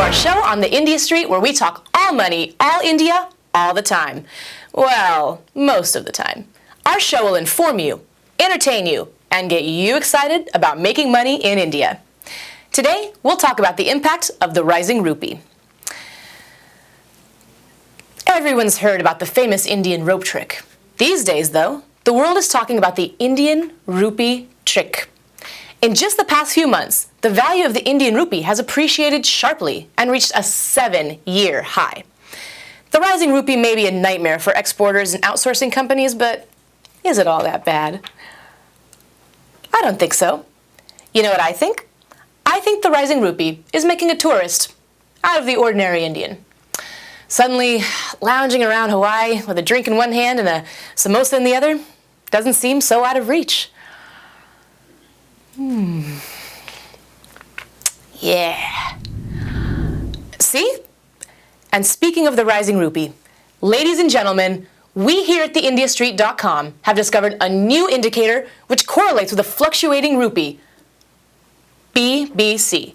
our show on the India Street where we talk all money, all India, all the time. Well, most of the time. Our show will inform you, entertain you, and get you excited about making money in India. Today, we'll talk about the impact of the rising rupee. Everyone's heard about the famous Indian rope trick. These days, though, the world is talking about the Indian rupee trick. In just the past few months, the value of the Indian rupee has appreciated sharply and reached a 7-year high. The rising rupee may be a nightmare for exporters and outsourcing companies, but is it all that bad? I don't think so. You know what I think? I think the rising rupee is making a tourist out of the ordinary Indian. Suddenly, lounging around Hawaii with a drink in one hand and a samosa in the other doesn't seem so out of reach. Yeah. See? And speaking of the rising rupee, ladies and gentlemen, we here at theindiastreet.com have discovered a new indicator which correlates with a fluctuating rupee. BBC.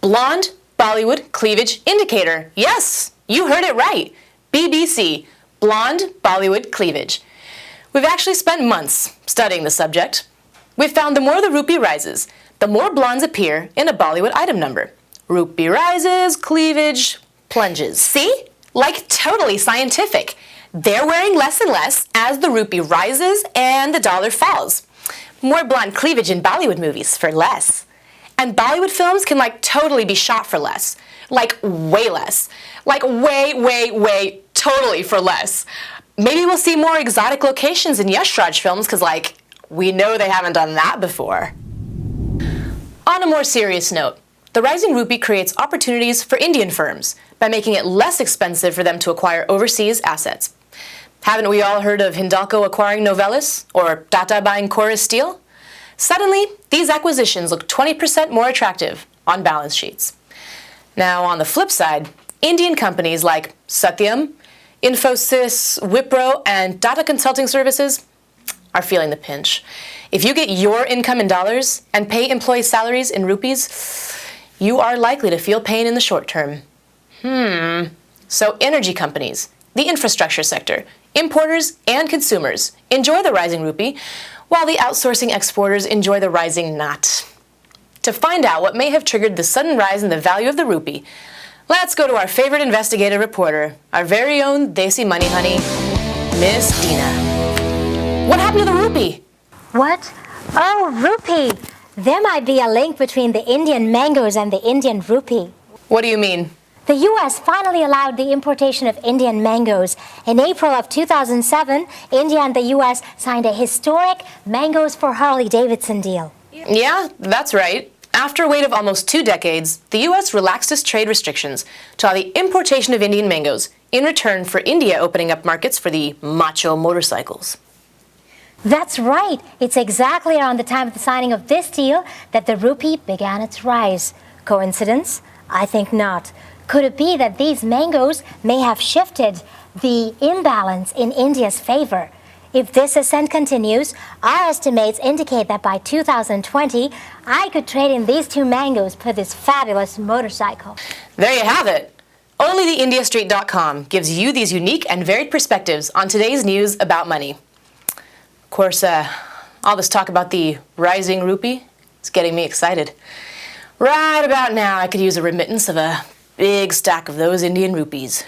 Blonde Bollywood Cleavage Indicator. Yes, you heard it right. BBC. Blonde Bollywood Cleavage. We've actually spent months studying the subject. We've found the more the rupee rises, the more blondes appear in a Bollywood item number. Rupee rises, cleavage plunges. See? Like totally scientific. They're wearing less and less as the rupee rises and the dollar falls. More blonde cleavage in Bollywood movies for less. And Bollywood films can totally be shot for less. Like way less. Like way, totally for less. Maybe we'll see more exotic locations in Yash Raj films because we know they haven't done that before. On a more serious note, the rising rupee creates opportunities for Indian firms by making it less expensive for them to acquire overseas assets. Haven't we all heard of Hindalco acquiring Novelis or Tata buying Chorus Steel? Suddenly, these acquisitions look 20% more attractive on balance sheets. Now, on the flip side, Indian companies like Satyam, Infosys, Wipro, and Tata Consulting Services are feeling the pinch. If you get your income in dollars and pay employee salaries in rupees, you are likely to feel pain in the short term. So energy companies, the infrastructure sector, importers, and consumers enjoy the rising rupee, while the outsourcing exporters enjoy the rising knot. To find out what may have triggered the sudden rise in the value of the rupee, let's go to our favorite investigative reporter, our very own Desi Money Honey, Miss Dina. What happened to the rupee? What? Oh, rupee! There might be a link between the Indian mangoes and the Indian rupee. What do you mean? The U.S. finally allowed the importation of Indian mangoes. In April of 2007, India and the U.S. signed a historic Mangoes for Harley-Davidson deal. Yeah, that's right. After a wait of almost 2 decades, the U.S. relaxed its trade restrictions to allow the importation of Indian mangoes in return for India opening up markets for the macho motorcycles. That's right. It's exactly around the time of the signing of this deal that the rupee began its rise. Coincidence? I think not. Could it be that these mangoes may have shifted the imbalance in India's favor? If this ascent continues, our estimates indicate that by 2020, I could trade in these 2 mangoes for this fabulous motorcycle. There you have it. Only theindiastreet.com gives you these unique and varied perspectives on today's news about money. Of course, all this talk about the rising rupee is getting me excited. Right about now, I could use a remittance of a big stack of those Indian rupees.